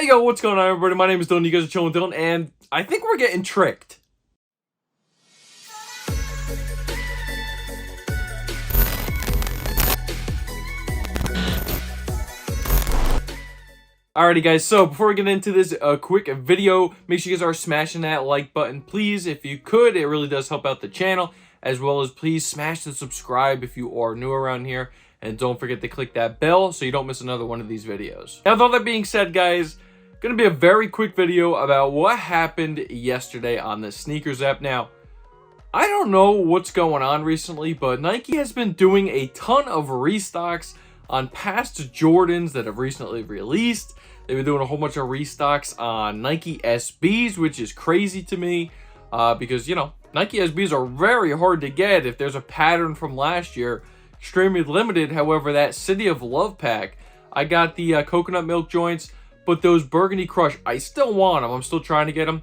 Yo, what's going on, everybody? My name is Dylan. You guys are chilling with Dylan, and I think we're getting tricked. Alrighty, guys, so before we get into this quick video, make sure you guys are smashing that like button, please. If you could, it really does help out the channel, as well as please smash the subscribe if you are new around here, and don't forget to click that bell so you don't miss another one of these videos. Now, with all that being said, guys, gonna be a very quick video about what happened yesterday on the sneakers app. Now, I don't know what's going on recently, but Nike has been doing a ton of restocks on past Jordans that have recently released. They've been doing a whole bunch of restocks on Nike SBs, which is crazy to me because, you know, Nike SBs are very hard to get. If there's a pattern from last year, extremely limited. However, that City of Love pack, I got the coconut milk joints, but those Burgundy Crush, I still want them. I'm still trying to get them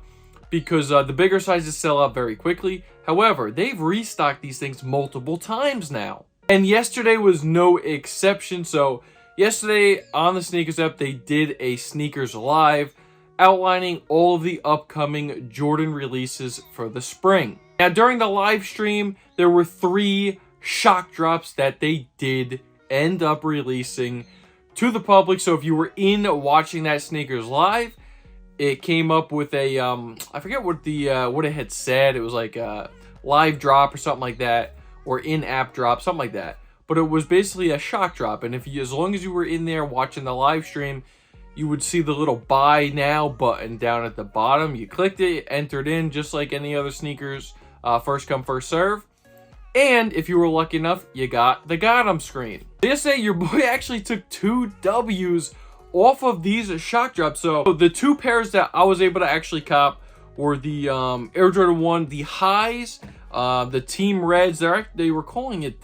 because the bigger sizes sell out very quickly. However, they've restocked these things multiple times now. And yesterday was no exception. So yesterday on the Sneakers app, they did a Sneakers Live outlining all of the upcoming Jordan releases for the spring. Now, during the live stream, there were 3 shock drops that they did end up releasing to the public. So if you were in watching that Sneakers Live, it came up with a I forget what the what it had said. It was like a live drop or something like that, or in-app drop, something like that. But it was basically a shock drop, and if you, as long as you were in there watching the live stream, you would see the little buy now button down at the bottom. You clicked it, entered in, just like any other sneakers, first come, first serve. And if you were lucky enough, you got the got 'em screen. Yesterday, your boy actually took 2 W's off of these shock drops. So the 2 pairs that I was able to actually cop were the Air Jordan 1, the highs, the Team Reds. They were calling it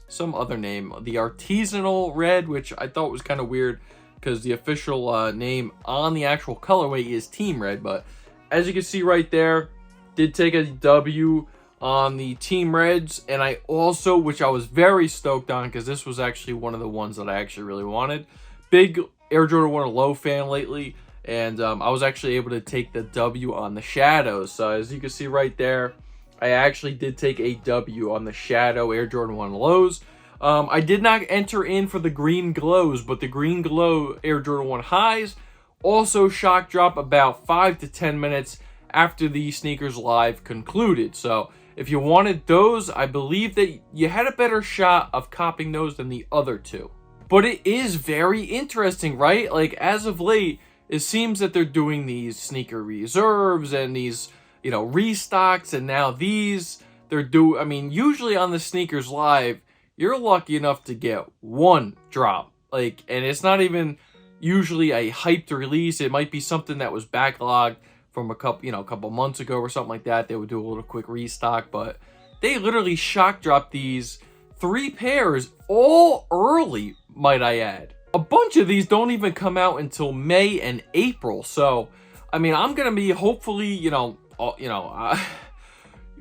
some other name, the Artisanal Red, which I thought was kind of weird because the official name on the actual colorway is Team Red. But as you can see right there, did take a W on the Team Reds, and I also, which I was very stoked on because this was actually one of the ones that I actually really wanted. Big Air Jordan 1 low fan lately, and I was actually able to take the W on the Shadows. So as you can see right there, I actually did take a W on the Shadow Air Jordan 1 lows. I did not enter in for the Green Glows, but the Green Glow Air Jordan 1 highs also shock drop about 5 to 10 minutes after the Sneakers Live concluded. So if you wanted those, I believe that you had a better shot of copying those than the other 2. But it is very interesting, right? Like, as of late, it seems that they're doing these sneaker reserves and these, you know, restocks, and now these, I mean, usually on the Sneakers Live, you're lucky enough to get 1 drop. Like, and it's not even usually a hyped release. It might be something that was backlogged from a couple months ago or something like that. They would do a little quick restock, but they literally shock dropped these 3 pairs all early, might I add. A bunch of these don't even come out until May and April. So, I mean, I'm gonna be hopefully,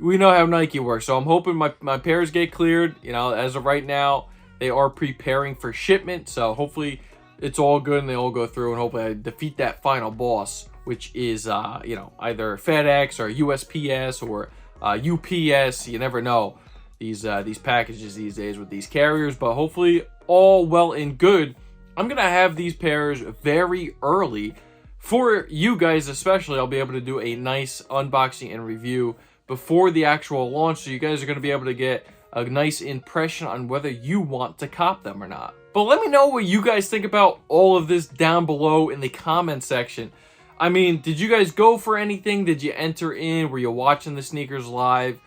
we know how Nike works. So I'm hoping my pairs get cleared. You know, as of right now, they are preparing for shipment. So hopefully it's all good and they all go through, and hopefully I defeat that final boss, which is, either FedEx or USPS or UPS. You never know these packages these days with these carriers, but hopefully all well and good. I'm going to have these pairs very early for you guys, especially. I'll be able to do a nice unboxing and review before the actual launch, so you guys are going to be able to get a nice impression on whether you want to cop them or not. But let me know what you guys think about all of this down below in the comment section. I mean, did you guys go for anything? Did you enter in? Were you watching the Sneakers Live?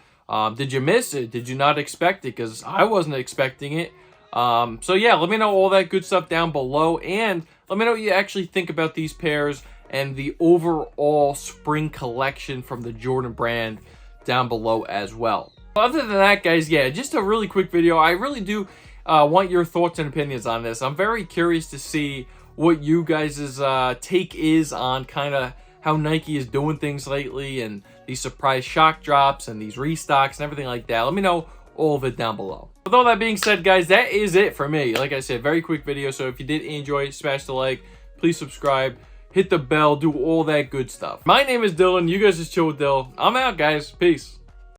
Did you miss it? Did you not expect it? Because I wasn't expecting it. So yeah, let me know all that good stuff down below, and let me know what you actually think about these pairs and the overall spring collection from the Jordan brand down below as well. Other than that, guys, yeah, just a really quick video. I really do want your thoughts and opinions on this. I'm very curious to see what you guys' take is on kind of how Nike is doing things lately, and these surprise shock drops and these restocks and everything like that. Let me know all of it down below. With all that being said, guys, that is it for me. Like I said, very quick video. So if you did enjoy, smash the like, please subscribe, hit the bell, do all that good stuff. My name is Dylan. You guys just chill with Dill. I'm out, guys. Peace.